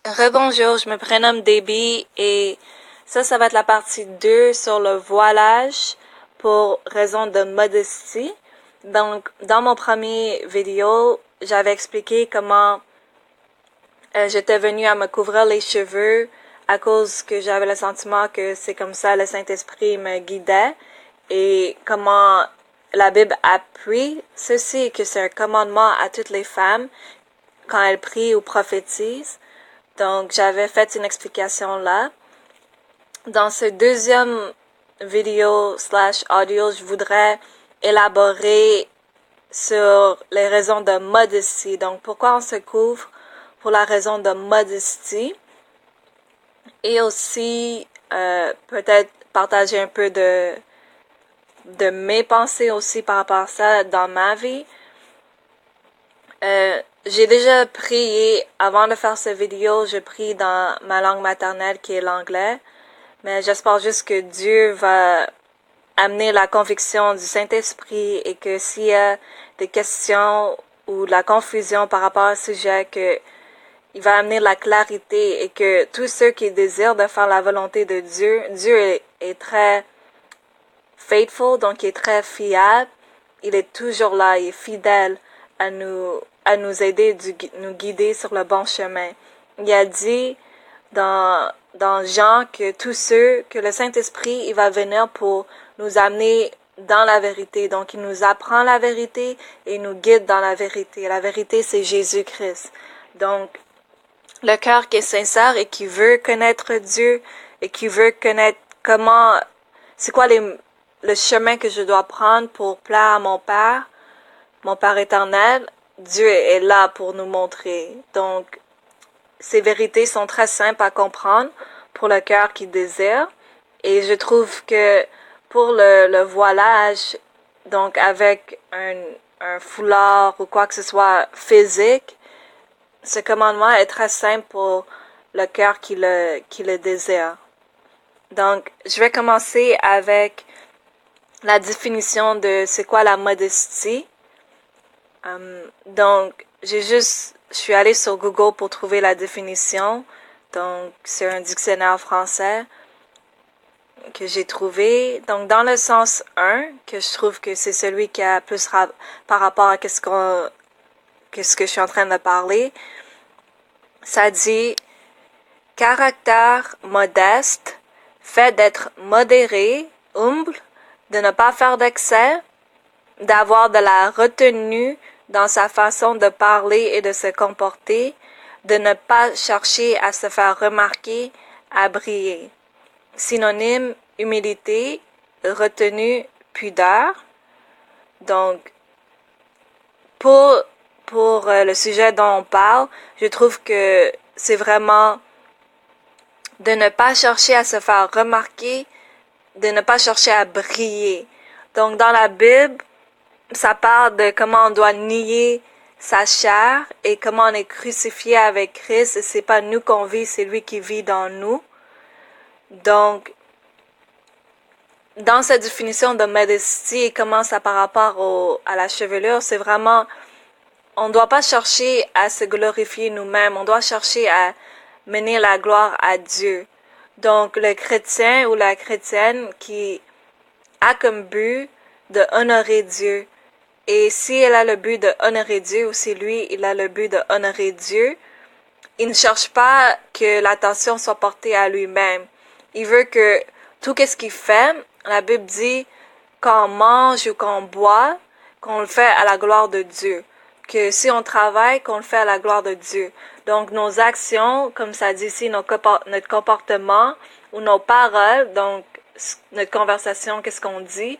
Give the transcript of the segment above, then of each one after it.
Rebonjour, je me prénomme Debbie et ça va être la partie 2 sur le voilage pour raison de modestie. Donc, dans mon premier vidéo, j'avais expliqué comment j'étais venue à me couvrir les cheveux à cause que j'avais le sentiment que c'est comme ça le Saint-Esprit me guidait et comment la Bible appuie ceci, que c'est un commandement à toutes les femmes quand elles prient ou prophétisent. Donc, j'avais fait une explication là. Dans ce deuxième vidéo / audio, je voudrais élaborer sur les raisons de modestie. Donc, pourquoi on se couvre pour la raison de modestie. Et aussi, peut-être partager un peu de mes pensées aussi par rapport à ça dans ma vie. J'ai déjà prié, avant de faire cette vidéo, je prie dans ma langue maternelle qui est l'anglais, mais j'espère juste que Dieu va amener la conviction du Saint-Esprit et que s'il y a des questions ou de la confusion par rapport au sujet, que il va amener la clarité et que tous ceux qui désirent de faire la volonté de Dieu, Dieu est très faithful, donc il est très fiable, il est toujours là, il est fidèle à nous aider, nous guider sur le bon chemin. Il a dit dans Jean que tous ceux, que le Saint-Esprit, il va venir pour nous amener dans la vérité. Donc, il nous apprend la vérité et il nous guide dans la vérité. La vérité, c'est Jésus-Christ. Donc, le cœur qui est sincère et qui veut connaître Dieu et qui veut connaître comment, c'est quoi le chemin que je dois prendre pour plaire à mon Père éternel, Dieu est là pour nous montrer. Donc, ces vérités sont très simples à comprendre pour le cœur qui désire. Et je trouve que pour le voilage, donc avec un foulard ou quoi que ce soit physique, ce commandement est très simple pour le cœur qui le désire. Donc, je vais commencer avec la définition de c'est quoi la modestie. Donc, je suis allée sur Google pour trouver la définition. Donc, c'est un dictionnaire français que j'ai trouvé. Donc, dans le sens 1, que je trouve que c'est celui qui a plus par rapport à qu'est-ce que je suis en train de parler, ça dit caractère modeste, fait d'être modéré, humble, de ne pas faire d'excès, d'avoir de la retenue dans sa façon de parler et de se comporter, de ne pas chercher à se faire remarquer, à briller. Synonyme, humilité, retenue, pudeur. Donc, pour le sujet dont on parle, je trouve que c'est vraiment de ne pas chercher à se faire remarquer, de ne pas chercher à briller. Donc, dans la Bible, ça parle de comment on doit nier sa chair et comment on est crucifié avec Christ. Et c'est pas nous qu'on vit, c'est lui qui vit dans nous. Donc, dans cette définition de modestie et comment ça par rapport à la chevelure, c'est vraiment, on ne doit pas chercher à se glorifier nous-mêmes, on doit chercher à mener la gloire à Dieu. Donc, le chrétien ou la chrétienne qui a comme but de honorer Dieu. Et si elle a le but de honorer Dieu, ou si lui, il a le but de honorer Dieu, il ne cherche pas que l'attention soit portée à lui-même. Il veut que tout ce qu'il fait, la Bible dit, quand on mange ou quand on boit, qu'on le fait à la gloire de Dieu. Que si on travaille, qu'on le fait à la gloire de Dieu. Donc, nos actions, comme ça dit ici, notre comportement ou nos paroles, donc notre conversation, qu'est-ce qu'on dit,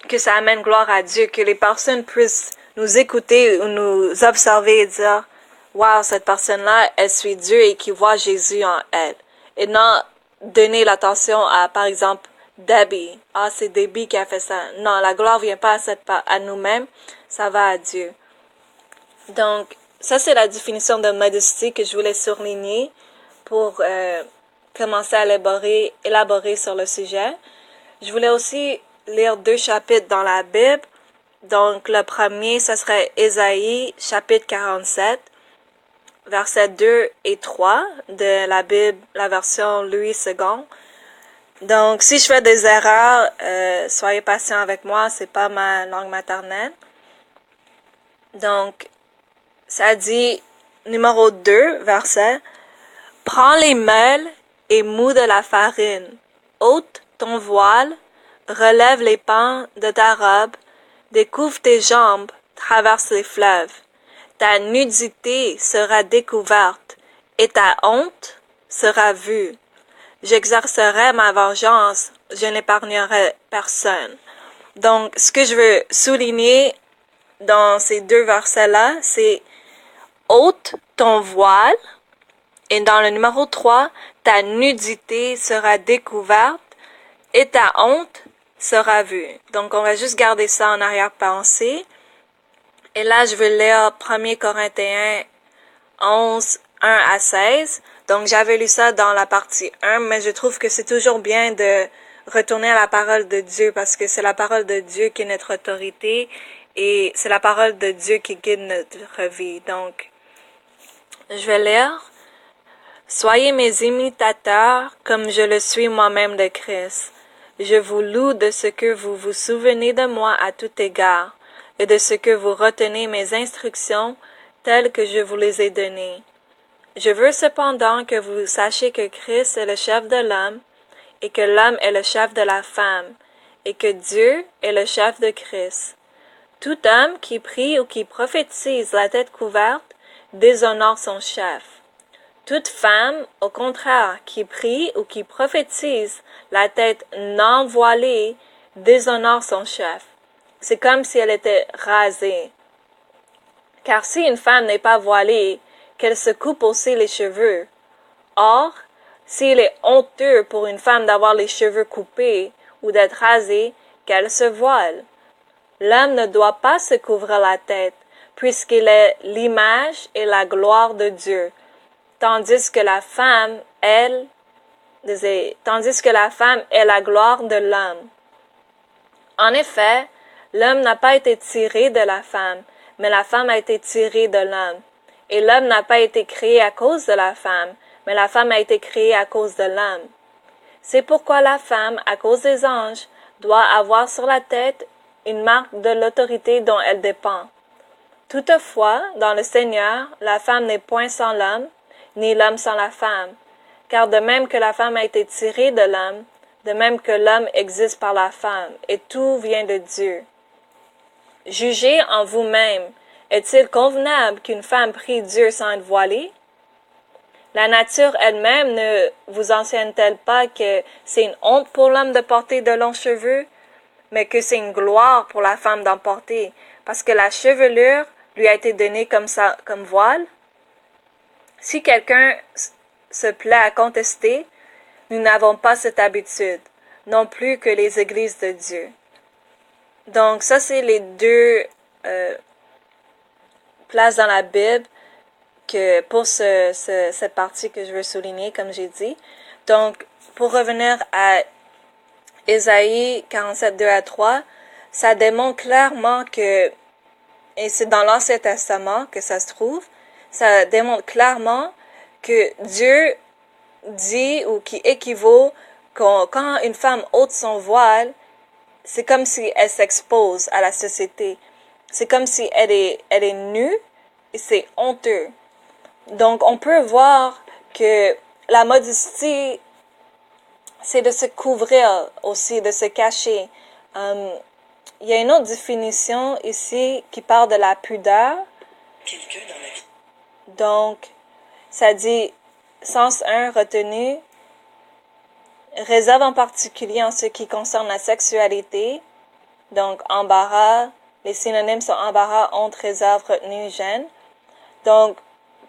que ça amène gloire à Dieu, que les personnes puissent nous écouter ou nous observer et dire « Wow, cette personne-là, elle suit Dieu et qui voit Jésus en elle. » Et non donner l'attention à, par exemple, Debbie. Ah, c'est Debbie qui a fait ça. Non, la gloire vient pas à nous-mêmes, ça va à Dieu. Donc, ça c'est la définition de modestie que je voulais surligner pour commencer à élaborer sur le sujet. Je voulais aussi lire 2 chapitres dans la Bible. Donc, le premier, ce serait Ésaïe, chapitre 47. versets 2 et 3 de la Bible, la version Louis II. Donc, si je fais des erreurs, soyez patients avec moi, c'est pas ma langue maternelle. Donc, ça dit, numéro 2, verset, « Prends les meules et mous de la farine, ôte ton voile, relève les pans de ta robe, découvre tes jambes, traverse les fleuves. Ta nudité sera découverte et ta honte sera vue. J'exercerai ma vengeance, je n'épargnerai personne. » Donc, ce que je veux souligner dans ces deux versets-là, c'est « ôte ton voile » et dans le numéro 3, « ta nudité sera découverte et ta honte sera vue. » Donc, on va juste garder ça en arrière-pensée. Et là, je vais lire 1 Corinthiens 11, 1 à 16. Donc, j'avais lu ça dans la partie 1, mais je trouve que c'est toujours bien de retourner à la parole de Dieu parce que c'est la parole de Dieu qui est notre autorité et c'est la parole de Dieu qui guide notre vie. Donc, je vais lire. « Soyez mes imitateurs comme je le suis moi-même de Christ. Je vous loue de ce que vous vous souvenez de moi à tout égard et de ce que vous retenez mes instructions telles que je vous les ai données. Je veux cependant que vous sachiez que Christ est le chef de l'homme et que l'homme est le chef de la femme et que Dieu est le chef de Christ. Tout homme qui prie ou qui prophétise la tête couverte déshonore son chef. Toute femme, au contraire, qui prie ou qui prophétise la tête non voilée déshonore son chef. C'est comme si elle était rasée. Car si une femme n'est pas voilée, qu'elle se coupe aussi les cheveux. Or, s'il est honteux pour une femme d'avoir les cheveux coupés ou d'être rasée, qu'elle se voile. L'homme ne doit pas se couvrir la tête, puisqu'il est l'image et la gloire de Dieu, tandis que la femme est la gloire de l'homme. En effet, l'homme n'a pas été tiré de la femme, mais la femme a été tirée de l'homme. Et l'homme n'a pas été créé à cause de la femme, mais la femme a été créée à cause de l'homme. C'est pourquoi la femme, à cause des anges, doit avoir sur la tête une marque de l'autorité dont elle dépend. Toutefois, dans le Seigneur, la femme n'est point sans l'homme, ni l'homme sans la femme, car de même que la femme a été tirée de l'homme, de même que l'homme existe par la femme, et tout vient de Dieu. Jugez en vous-même, est-il convenable qu'une femme prie Dieu sans être voilée? La nature elle-même ne vous enseigne-t-elle pas que c'est une honte pour l'homme de porter de longs cheveux, mais que c'est une gloire pour la femme d'en porter, parce que la chevelure lui a été donnée comme voile? Si quelqu'un se plaît à contester, nous n'avons pas cette habitude, non plus que les églises de Dieu. Donc, ça, c'est les deux places dans la Bible que pour cette partie que je veux souligner, comme j'ai dit. Donc, pour revenir à Ésaïe 47, 2 à 3, ça démontre clairement que, et c'est dans l'Ancien Testament que ça se trouve, ça démontre clairement que Dieu dit ou qui équivaut quand une femme ôte son voile, c'est comme si elle s'expose à la société. C'est comme si elle est nue et c'est honteux. Donc, on peut voir que la modestie, c'est de se couvrir aussi, de se cacher. Il y a une autre définition ici qui parle de la pudeur. Donc, ça dit, sens 1 retenu, réserve en particulier en ce qui concerne la sexualité. Donc, embarras, les synonymes sont embarras, honte, réserve, retenue, gêne. Donc,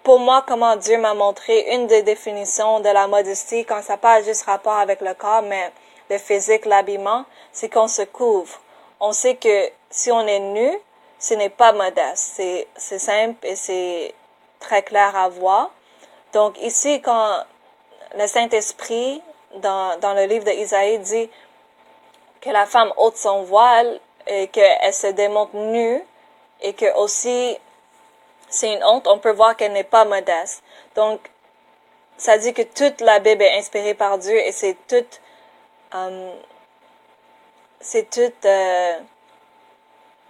pour moi, comment Dieu m'a montré une des définitions de la modestie, quand ça n'a pas juste rapport avec le corps, mais le physique, l'habillement, c'est qu'on se couvre. On sait que si on est nu, ce n'est pas modeste. C'est simple et c'est très clair à voir. Donc ici, quand le Saint-Esprit, dans le livre d'Isaïe, dit que la femme ôte son voile et qu'elle se démontre nue et que aussi c'est une honte, on peut voir qu'elle n'est pas modeste. Donc, ça dit que toute la Bible est inspirée par Dieu et c'est toute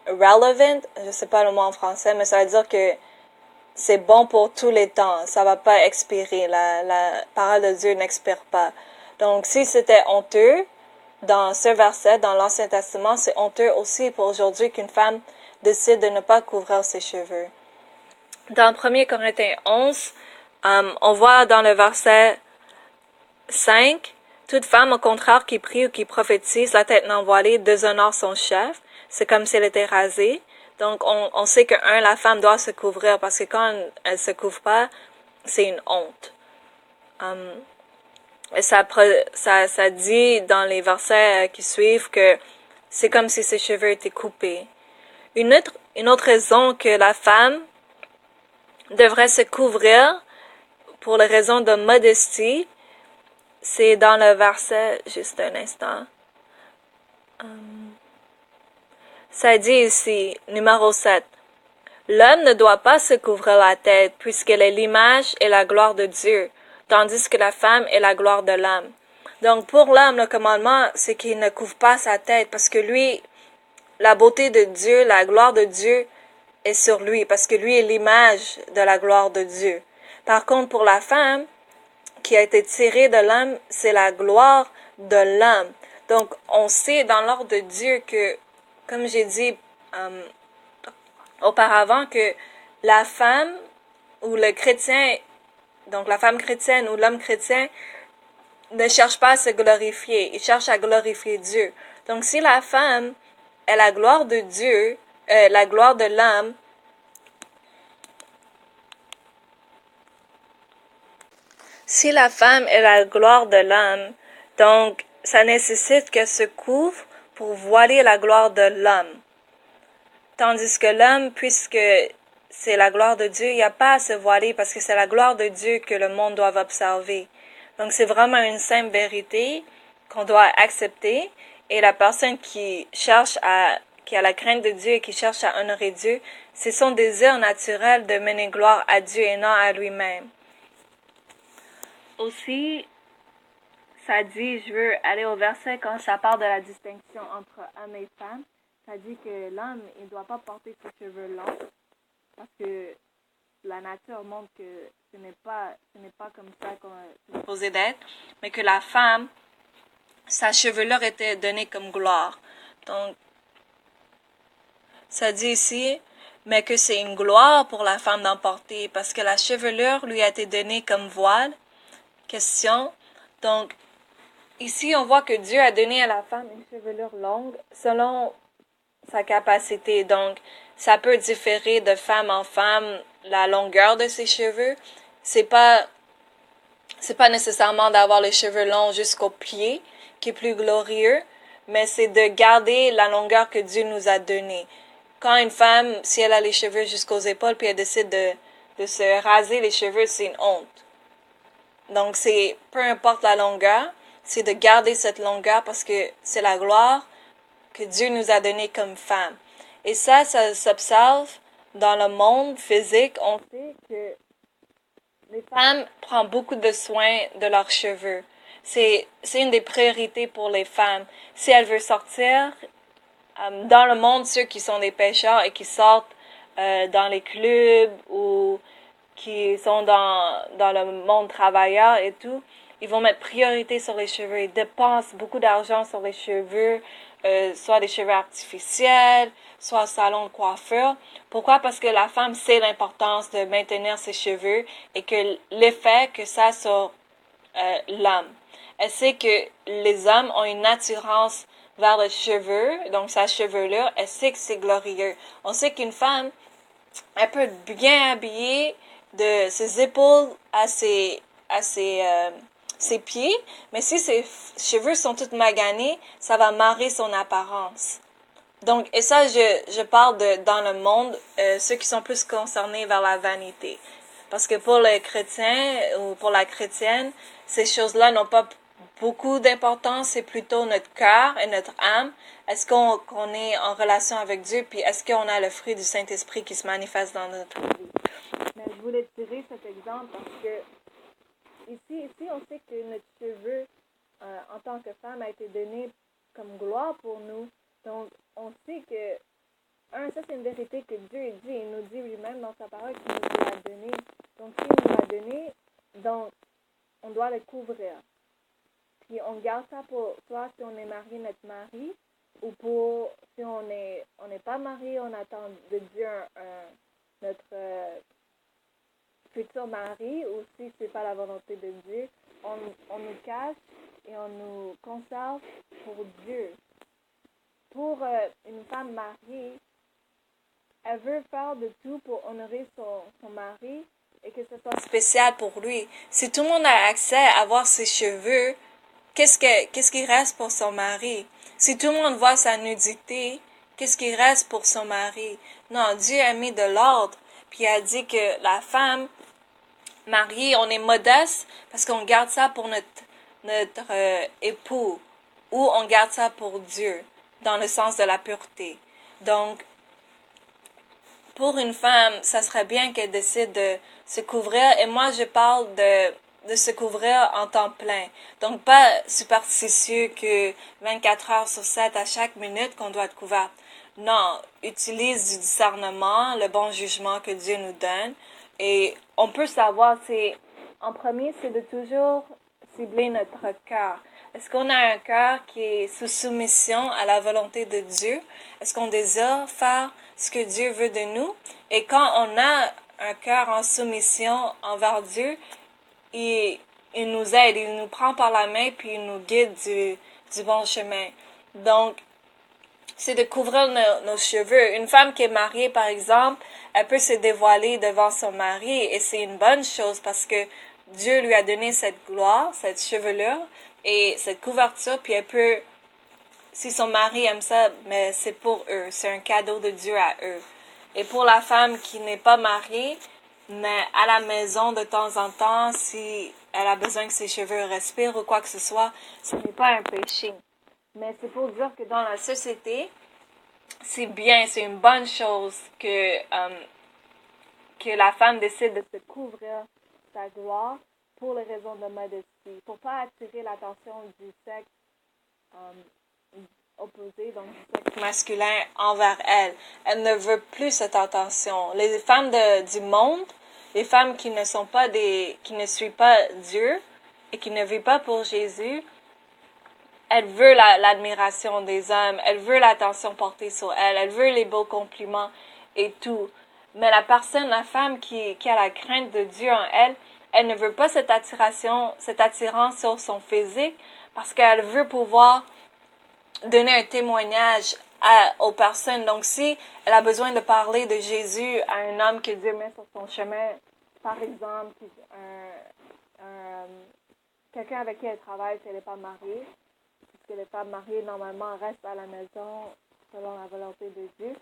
relevant, je sais pas le mot en français, mais ça veut dire que c'est bon pour tous les temps. Ça va pas expirer. La parole de Dieu n'expire pas. Donc, si c'était honteux, dans ce verset, dans l'Ancien Testament, c'est honteux aussi pour aujourd'hui qu'une femme décide de ne pas couvrir ses cheveux. Dans 1 Corinthiens 11, on voit dans le verset 5, toute femme, au contraire, qui prie ou qui prophétise, la tête non voilée, déshonore son chef. C'est comme si elle était rasée. Donc, on sait que, la femme doit se couvrir parce que quand elle se couvre pas, c'est une honte. Et ça dit dans les versets qui suivent que c'est comme si ses cheveux étaient coupés. Une autre raison que la femme devrait se couvrir pour les raisons de modestie, c'est dans le verset, juste un instant. Ça dit ici, numéro 7. L'homme ne doit pas se couvrir la tête puisqu'elle est l'image et la gloire de Dieu, tandis que la femme est la gloire de l'homme. Donc pour l'homme, le commandement, c'est qu'il ne couvre pas sa tête parce que lui, la beauté de Dieu, la gloire de Dieu est sur lui parce que lui est l'image de la gloire de Dieu. Par contre, pour la femme qui a été tirée de l'homme, c'est la gloire de l'homme. Donc on sait dans l'ordre de Dieu que, comme j'ai dit auparavant, que la femme ou le chrétien, donc la femme chrétienne ou l'homme chrétien, ne cherche pas à se glorifier, il cherche à glorifier Dieu. Donc si la femme est la gloire de Dieu, la gloire de l'homme, si la femme est la gloire de l'homme, donc ça nécessite qu'elle se couvre pour voiler la gloire de l'homme. Tandis que l'homme, puisque c'est la gloire de Dieu, il n'y a pas à se voiler parce que c'est la gloire de Dieu que le monde doit observer. Donc c'est vraiment une simple vérité qu'on doit accepter. Et la personne qui a la crainte de Dieu et qui cherche à honorer Dieu, c'est son désir naturel de mener gloire à Dieu et non à lui-même. Aussi, ça dit, je veux aller au verset quand ça parle de la distinction entre hommes et femmes. Ça dit que l'homme, il ne doit pas porter ses cheveux longs parce que la nature montre que ce n'est pas comme ça qu'on est supposé d'être, mais que la femme, sa chevelure était donnée comme gloire. Donc, ça dit ici, mais que c'est une gloire pour la femme d'en porter parce que la chevelure lui a été donnée comme voile. Question. Donc, ici, on voit que Dieu a donné à la femme une chevelure longue selon sa capacité. Donc, ça peut différer de femme en femme la longueur de ses cheveux. C'est pas nécessairement d'avoir les cheveux longs jusqu'aux pieds qui est plus glorieux, mais c'est de garder la longueur que Dieu nous a donnée. Quand une femme, si elle a les cheveux jusqu'aux épaules puis elle décide de se raser les cheveux, c'est une honte. Donc, c'est, peu importe la longueur, c'est de garder cette longueur parce que c'est la gloire que Dieu nous a donnée comme femme. Et ça s'observe dans le monde physique. On sait que les femmes prennent beaucoup de soin de leurs cheveux. C'est une des priorités pour les femmes. Si elles veulent sortir, dans le monde, ceux qui sont des pêcheurs et qui sortent dans les clubs ou qui sont dans le monde travailleur et tout, ils vont mettre priorité sur les cheveux. Ils dépensent beaucoup d'argent sur les cheveux, soit des cheveux artificiels, soit au salon de coiffure. Pourquoi? Parce que la femme sait l'importance de maintenir ses cheveux et que l'effet que ça a sur l'homme. Elle sait que les hommes ont une attirance vers les cheveux, donc sa chevelure. Elle sait que c'est glorieux. On sait qu'une femme, elle peut être bien habillée de ses épaules à ses pieds, mais si ses cheveux sont tous maganés, ça va marrer son apparence. Donc, et ça, je parle dans le monde, ceux qui sont plus concernés vers la vanité. Parce que pour les chrétiens ou pour la chrétienne, ces choses-là n'ont pas beaucoup d'importance, c'est plutôt notre cœur et notre âme. Est-ce qu'on est en relation avec Dieu, puis est-ce qu'on a le fruit du Saint-Esprit qui se manifeste dans notre vie? Mais je voulais tirer cet exemple parce que ici on sait que notre cheveu, en tant que femme, a été donné comme gloire pour nous. Donc, on sait que, ça c'est une vérité que Dieu dit. Il nous dit lui-même dans sa parole qu'il nous l'a donné. Donc, s'il nous l'a donné, donc, on doit le couvrir. Puis, on garde ça pour, soit si on est marié, notre mari, ou pour, si on n'est pas marié, on attend de Dieu notre futur mari, ou si c'est pas la volonté de Dieu, on nous cache et on nous conserve pour Dieu. Pour une femme mariée, elle veut faire de tout pour honorer son mari et que ce soit spécial pour lui. Si tout le monde a accès à voir ses cheveux, qu'est-ce qui reste pour son mari? Si tout le monde voit sa nudité, qu'est-ce qui reste pour son mari? Non, Dieu a mis de l'ordre, puis il a dit que la femme mariée, on est modeste parce qu'on garde ça pour notre époux, ou on garde ça pour Dieu, dans le sens de la pureté. Donc, pour une femme, ça serait bien qu'elle décide de se couvrir, et moi je parle de se couvrir en temps plein. Donc, pas superstitieux que 24 heures sur 7 à chaque minute qu'on doit être couverte. Non, utilise du discernement, le bon jugement que Dieu nous donne. Et on peut savoir, en premier, c'est de toujours cibler notre cœur. Est-ce qu'on a un cœur qui est sous soumission à la volonté de Dieu? Est-ce qu'on désire faire ce que Dieu veut de nous? Et quand on a un cœur en soumission envers Dieu, il nous aide, il nous prend par la main, puis il nous guide du bon chemin. Donc, c'est de couvrir nos cheveux. Une femme qui est mariée, par exemple, elle peut se dévoiler devant son mari, et c'est une bonne chose parce que Dieu lui a donné cette gloire, cette chevelure et cette couverture, puis elle peut, si son mari aime ça, mais c'est pour eux, c'est un cadeau de Dieu à eux. Et pour la femme qui n'est pas mariée, mais à la maison de temps en temps, si elle a besoin que ses cheveux respirent ou quoi que ce soit, ce n'est pas un péché. Mais c'est pour dire que dans la société, c'est bien, c'est une bonne chose que la femme décide de se couvrir sa gloire pour les raisons de modestie, pour pas attirer l'attention du sexe opposé, donc du sexe masculin envers elle. Elle ne veut plus cette attention. Les femmes du monde, les femmes qui ne suivent pas Dieu et qui ne vivent pas pour Jésus, elle veut l'admiration des hommes, elle veut l'attention portée sur elle, elle veut les beaux compliments et tout. Mais la femme qui a la crainte de Dieu en elle, elle ne veut pas cette attirance sur son physique, parce qu'elle veut pouvoir donner un témoignage aux personnes. Donc, si elle a besoin de parler de Jésus à un homme que Dieu met sur son chemin, par exemple, quelqu'un avec qui elle travaille si elle n'est pas mariée, puisque les femmes mariées, normalement, restent à la maison selon la volonté de Dieu.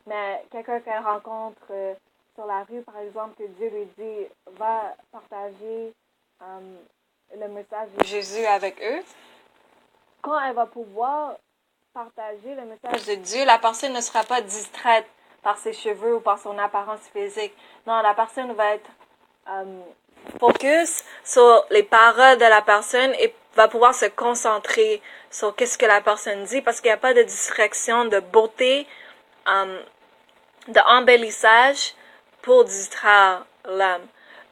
Mais quelqu'un qu'elle rencontre sur la rue, par exemple, que Dieu lui dit, va partager le message de Jésus avec eux. Quand elle va pouvoir partager le message de Dieu, la personne ne sera pas distraite par ses cheveux ou par son apparence physique. Non, la personne va être focus sur les paroles de la personne et va pouvoir se concentrer sur qu'est-ce que la personne dit, parce qu'il n'y a pas de distraction, de beauté, d'embellissage pour distraire l'homme.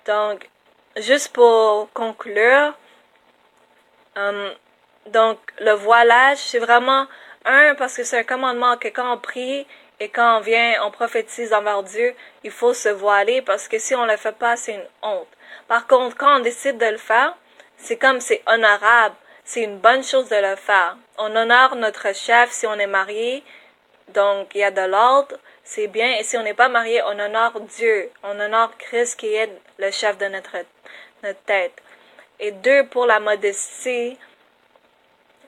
Donc, juste pour conclure, donc le voilage, c'est vraiment parce que c'est un commandement que quand on prie et quand on vient, on prophétise envers Dieu, il faut se voiler, parce que si on le fait pas, c'est une honte. Par contre, quand on décide de le faire, c'est comme c'est honorable, c'est une bonne chose de le faire. On honore notre chef si on est marié, donc il y a de l'ordre, c'est bien. Et si on n'est pas marié, on honore Dieu, on honore Christ qui est le chef de notre tête. Et 2, pour la modestie,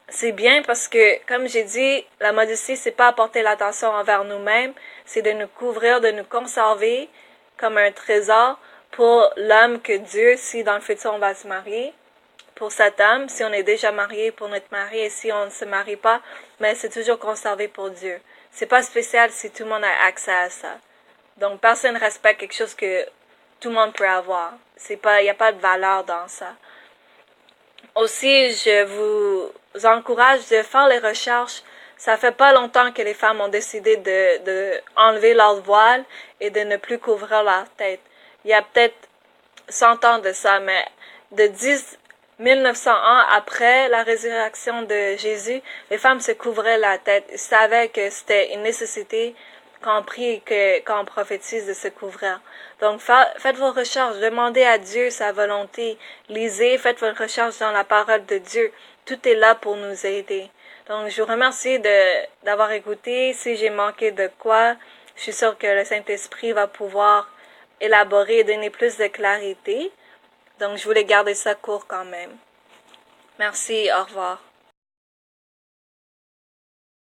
c'est bien parce que, comme j'ai dit, la modestie, c'est pas apporter l'attention envers nous-mêmes, c'est de nous couvrir, de nous conserver comme un trésor pour l'homme que Dieu, si dans le futur on va se marier, pour cet homme, si on est déjà marié, pour notre mari, et si on ne se marie pas, mais c'est toujours conservé pour Dieu. C'est pas spécial si tout le monde a accès à ça. Donc, personne ne respecte quelque chose que tout le monde peut avoir. Il n'y a pas de valeur dans ça. Aussi, je vous encourage de faire les recherches. Ça fait pas longtemps que les femmes ont décidé de enlever leur voile et de ne plus couvrir leur tête. Il y a peut-être 100 ans de ça, mais de 1900 ans après la résurrection de Jésus, les femmes se couvraient la tête. Ils savaient que c'était une nécessité quand on prie et quand on prophétise de se couvrir. Donc, faites vos recherches, demandez à Dieu sa volonté, lisez, faites vos recherches dans la parole de Dieu. Tout est là pour nous aider. Donc, je vous remercie d'avoir écouté. Si j'ai manqué de quoi, je suis sûre que le Saint-Esprit va pouvoir élaborer et donner plus de clarité. Donc, je voulais garder ça court quand même. Merci, au revoir.